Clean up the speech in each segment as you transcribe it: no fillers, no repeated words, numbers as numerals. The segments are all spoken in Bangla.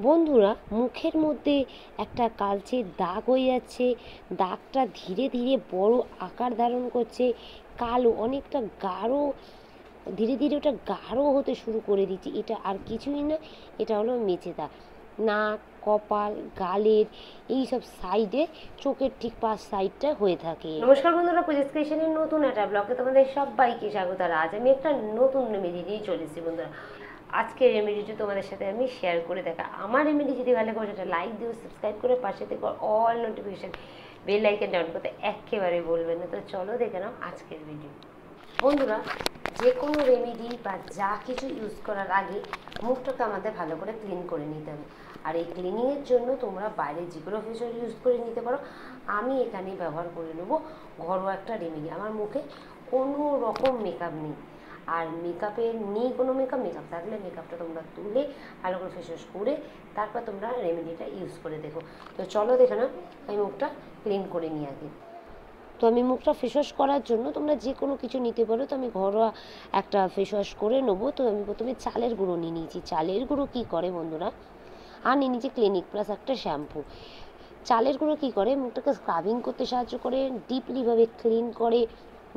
বন্ধুরা, মুখের মধ্যে একটা কালচে দাগ হয়ে যাচ্ছে। দাগটা ধীরে ধীরে বড় আকার ধারণ করছে, কালো অনেকটা গাঢ়, ধীরে ধীরে ওটা গাঢ় হতে শুরু করে দিচ্ছে। এটা আর কিছুই না, এটা হলো মেচে দাগ। নাক, কপাল, গালের এই সব সাইডে, চোখের ঠিক পাশ সাইডটা হয়ে থাকে। নমস্কার বন্ধুরা, পূজাস ক্রিয়েশনের নতুন একটা ব্লগে তোমাদের সবাইকে স্বাগত। আর আজ আমি একটা নতুন রেমেডি নিয়ে চলে এসেছি বন্ধুরা। আজকের রেমেডিটা তোমাদের সাথে আমি শেয়ার করে দেখা। আমার রেমেডি যদি ভালো করে সেটা লাইক দিও, সাবস্ক্রাইব করে পাশে থেকে অল নোটিফিকেশান বেল আইকনটা অন করতে একেবারে বলবেন না। তো চলো দেখে নাও আজকের ভিডিও। বন্ধুরা, যে কোনো রেমেডি বা যা কিছু ইউজ করার আগে মুখটাকে আমাদের ভালো করে ক্লিন করে নিতে হবে। আর এই ক্লিনিংয়ের জন্য তোমরা বাইরে যেগুলো ফেস ওয়াশ ইউজ করে নিতে পারো, আমি এখানে ব্যবহার করে নেবো ঘরোয়া একটা রেমেডি। আমার মুখে কোনো রকম মেকআপ নেই, আর মেকআপের নেই কোনো মেকআপ থাকলে মেকআপটা তোমরা তুলে ভালো করে ফেস ওয়াশ করে তারপর তোমরা রেমেডিটা ইউজ করে দেখো। তো চলো দেখে নাও আমি মুখটা ক্লিন করে নিই আগে। তো আমি মুখটা ফেস ওয়াশ করার জন্য তোমরা যে কোনো কিছু নিতে পারো। তো আমি ঘরোয়া একটা ফেস ওয়াশ করে নেবো। তো আমি প্রথমে চালের গুঁড়ো নিয়ে নিয়েছি। চালের গুঁড়ো কী করে বন্ধুরা, আর নিয়ে নিয়েছি ক্লিনিক প্লাস একটা শ্যাম্পু। চালের গুঁড়ো কী করে, মুখটাকে স্ক্রাবিং করতে সাহায্য করে, ডিপলিভাবে ক্লিন করে,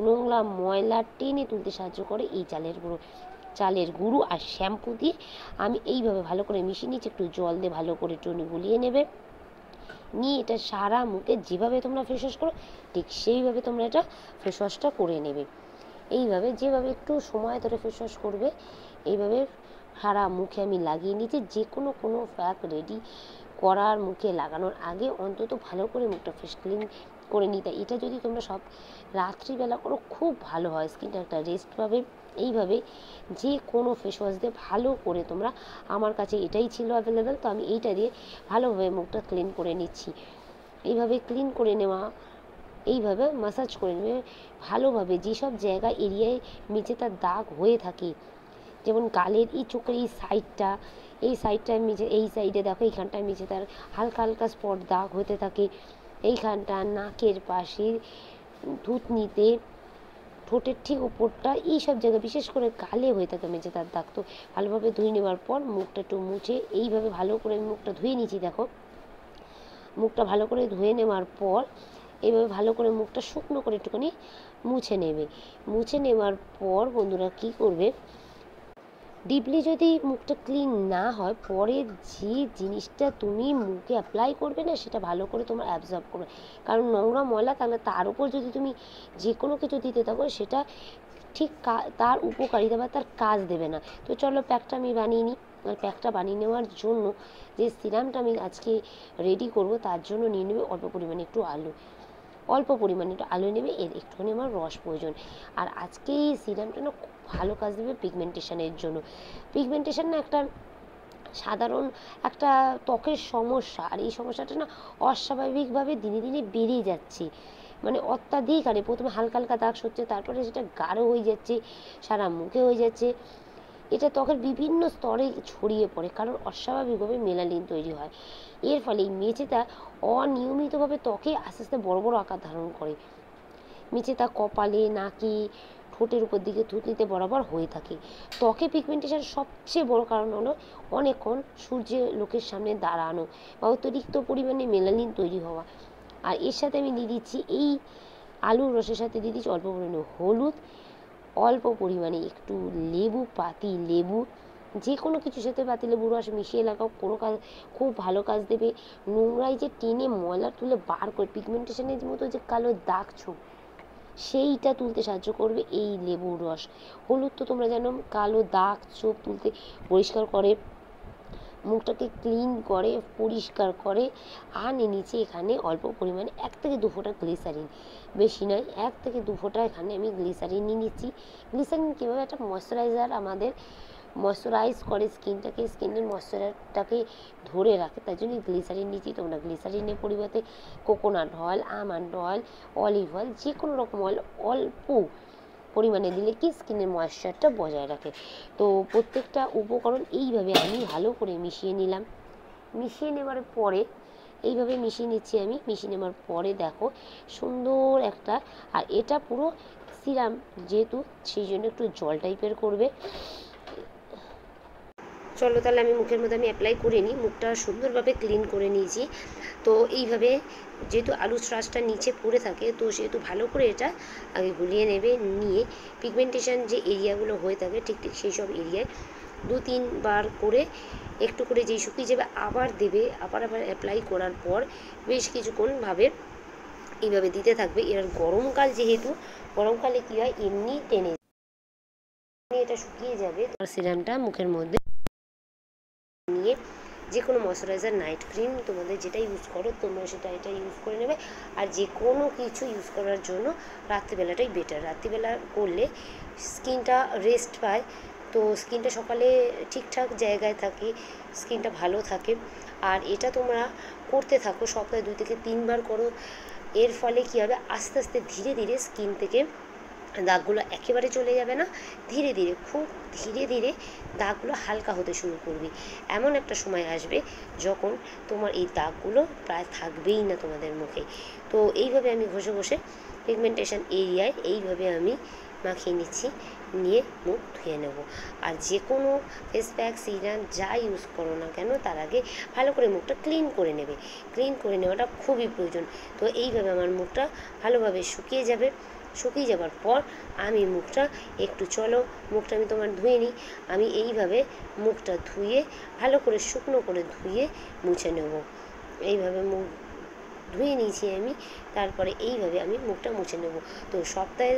নোংরা ময়লা টেনে তুলতে সাহায্য করে এই চালের গুঁড়ো আর শ্যাম্পু দিয়ে আমি এইভাবে ভালো করে মিশিয়ে নিচ্ছি। একটু জল দিয়ে ভালো করে টুনি গুলিয়ে নেবে, নিয়ে এটা সারা মুখে যেভাবে তোমরা ফেস ওয়াশ করো ঠিক সেইভাবে তোমরা এটা ফেস ওয়াশটা করে নেবে। এইভাবে যেভাবে একটু সময় ধরে ফেস ওয়াশ করবে এইভাবে সারা মুখে আমি লাগিয়ে নিচ্ছি। যে কোনো প্যাক রেডি করার মুখে লাগানোর আগে অন্তত ভালো করে মুখটা ফেস ক্লিন করে নিতে। এটা যদি তোমরা সব রাত্রিবেলা করো খুব ভালো হয়, স্কিনটা একটা রেস্ট পাবে। এইভাবে যে কোনো ফেস ওয়াশ দিয়ে ভালো করে তোমরা, আমার কাছে এটাই ছিল অ্যাভেলেবেল, তো আমি এইটা দিয়ে ভালোভাবে মুখটা ক্লিন করে নিচ্ছি। এইভাবে ক্লিন করে নেওয়া, এইভাবে ম্যাসাজ করে নেবে ভালোভাবে। যেসব জায়গা এরিয়ায় মেঝে তার দাগ হয়ে থাকে, যেমন গালের এই চোখের এই সাইডটায় মেঝে, এই সাইডে দেখো এইখানটায় মেঝে তার হালকা হালকা স্পট দাগ হতে থাকে। এইখানটা নাকের পাশে, থুতনিতে, ঠোঁটের ঠিক উপরটা, এইসব জায়গায় বিশেষ করে গালে হয়ে থাকে মেঝে তার দাগ। তো ভালোভাবে ধুয়ে নেওয়ার পর মুখটা একটু মুছে এইভাবে ভালো করে আমি মুখটা ধুয়ে নিচ্ছি। দেখো মুখটা ভালো করে ধুয়ে নেওয়ার পর এইভাবে ভালো করে মুখটা শুকনো করে একটুখানি মুছে নেবে। মুছে নেওয়ার পর বন্ধুরা কী করবে, ডিপলি যদি মুখটা ক্লিন না হয়, পরে যে জিনিসটা তুমি মুখে অ্যাপ্লাই করবে না সেটা ভালো করে তোমার অ্যাবজর্ব করবে। কারণ নোংরা ময়লা তাহলে তার উপর যদি তুমি যে কোনো কিছু দিতে থাকো সেটা ঠিক তার উপকারিতা বা তার কাজ দেবে না। তো চলো প্যাকটা আমি বানিয়ে নিই। আর প্যাকটা বানিয়ে নেওয়ার জন্য যে সিরামটা আমি আজকে রেডি করব তার জন্য নিয়ে নেবে অল্প পরিমাণে একটু আলু নেবে। এর একটুখানি আমার রস প্রয়োজন। আর আজকে এই সিরামটা না খুব ভালো কাজ দেবে পিগমেন্টেশনের জন্য। পিগমেন্টেশন না একটা সাধারণ একটা ত্বকের সমস্যা, আর এই সমস্যাটা না অস্বাভাবিকভাবে দিনে দিনে বেড়ে যাচ্ছে। মানে অত্যাধিক হারে প্রথমে হালকা হালকা দাগ হচ্ছে, তারপরে সেটা গাঢ় হয়ে যাচ্ছে, সারা মুখে হয়ে যাচ্ছে। এটা ত্বকের বিভিন্ন স্তরে ছড়িয়ে পড়ে, কারণ অস্বাভাবিকভাবে মেলানিন তৈরি হয়। এর ফলে এই মেঝেটা অনিয়মিতভাবে ত্বকে আস্তে আস্তে বড় বড় আকার ধারণ করে। মেঝেটা কপালে, নাকে, ঠোঁটের উপর দিকে, থুতনিতে বরাবর হয়ে থাকে। ত্বকে পিগমেন্টেশন সবচেয়ে বড় কারণ হলো অনেকক্ষণ সূর্যের লোকের সামনে দাঁড়ানো বা অতিরিক্ত পরিমাণে মেলানিন তৈরি হওয়া। আর এর সাথে আমি দিয়ে দিচ্ছি এই আলুর রসের সাথে দিয়ে দিচ্ছি অল্প পরিমাণে হলুদ, অল্প পরিমাণে একটু পাতি লেবু, যে কোনো কিছুর সাথে পাতি লেবুর রস মিশিয়ে লাগাও, কোনো কাজ খুব ভালো কাজ দেবে। নোংরায় যে টেনে ময়লা তুলে বার করে পিগমেন্টেশনের মতো যে কালো দাগ ছোপ সেইটা তুলতে সাহায্য করবে এই লেবুর রস। হলুদ তো তোমরা জানো কালো দাগ ছোপ তুলতে, পরিষ্কার করে, মুখটাকে ক্লিন করে, পরিষ্কার করে। আর নিচে এখানে অল্প পরিমাণে 1 থেকে 2 ফোঁটা গ্লিসারিন, বেশি নয়, 1 থেকে 2 ফোঁটা এখানে আমি গ্লিসারিন নিয়ে নিচ্ছি। গ্লিসারিন কীভাবে একটা ময়শ্চারাইজার আমাদের ময়শ্চারাইজ করে স্কিনের ময়শ্চারটাকে ধরে রাখে, তাই জন্য গ্লিসারিন নিচ্ছি। তোমরা গ্লিসারিনের পরিবর্তে coconut oil, almond oil, olive oil, যে কোনো রকম অয়েল অল্প পরিমাণে দিলে কি স্কিনের ময়েশ্চারটা বজায় রাখে। তো প্রত্যেকটা উপকরণ এইভাবে আমি ভালো করে মিশিয়ে নিলাম। মিশিয়ে নেওয়ার পরে এইভাবে মিশিয়ে নিচ্ছি আমি। মিশিয়ে নেওয়ার পরে দেখো সুন্দর একটা, আর এটা পুরো সিরাম যেহেতু সেই জন্য একটু জল টাইপের করবে। চলো তাহলে আমি মুখের মধ্যে আমি অ্যাপ্লাই করে নিই। মুখটা সুন্দরভাবে ক্লিন করে নিয়েছি। তো এইভাবে যেহেতু আলু স্রাসটা নিচে পড়ে থাকে, তো সেহেতু ভালো করে এটা আগে গুলিয়ে নেবে। নিয়ে পিগমেন্টেশন যে এরিয়াগুলো হয়ে থাকে ঠিক ঠিক সেই সব এরিয়ায় 2-3 বার করে একটু করে যেই শুকিয়ে যাবে আবার দেবে। আবার অ্যাপ্লাই করার পর বেশ কিছুক্ষণভাবে এইভাবে দিতে থাকবে। এবার গরমকাল যেহেতু, গরমকালে কী হয় এমনি টেনে এটা শুকিয়ে যাবে। সিরামটা মুখের মধ্যে নিয়ে যে কোনো ময়শ্চারাইজার, নাইট ক্রিম তোমাদের যেটা ইউজ করো তোমরা সেটা এটা ইউজ করে নেবে। আর যে কোনো কিছু ইউজ করার জন্য রাত্রিবেলাটাই বেটার। রাত্রিবেলা করলে স্কিনটা রেস্ট পায়, তো স্কিনটা সকালে ঠিকঠাক জায়গায় থাকে, স্কিনটা ভালো থাকে। আর এটা তোমরা করতে থাকো, সপ্তাহে 2 থেকে 3 বার করো। এর ফলে কী হবে, আস্তে আস্তে ধীরে ধীরে স্কিন থেকে দাগগুলো একেবারে চলে যাবে না, ধীরে ধীরে খুব ধীরে ধীরে দাগগুলো হালকা হতে শুরু করবে। এমন একটা সময় আসবে যখন তোমার এই দাগগুলো প্রায় থাকবেই না তোমাদের মুখে। তো এইভাবে আমি ঘষে ঘষে পিগমেন্টেশন এরিয়ায় এইভাবে আমি মাখিয়ে নিচ্ছি, নিয়ে মুখ ধুয়ে নেব। আর যে কোনো ফেস প্যাক, সিরাম যা ইউজ করো না কেন তার আগে ভালো করে মুখটা ক্লিন করে নেবে। ক্লিন করে নেওয়াটা খুবই প্রয়োজন। তো এইভাবে আমার মুখটা ভালোভাবে শুকিয়ে যাবে। শুকিয়ে যাবার পর আমি মুখটা একটু, চলো মুখটা আমি তোমার ধুয়ে নিই। আমি এইভাবে মুখটা ধুয়ে ভালো করে শুকনো করে ধুয়ে মুছে নেব। এইভাবে মুখ ধুয়ে নিয়েছি আমি, তারপরে এইভাবে আমি মুখটা মুছে নেব। তো সপ্তাহে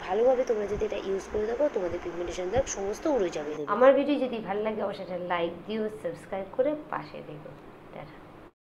ভালোভাবে তোমরা যদি এটা ইউজ করে থাকো তোমাদের পিগমেন্টেশন দাগ সমস্ত উড়ে যাবে। আমার ভিডিও যদি ভালো লাগে অবশ্যই লাইক দিও, সাবস্ক্রাইব করে পাশে দেখো।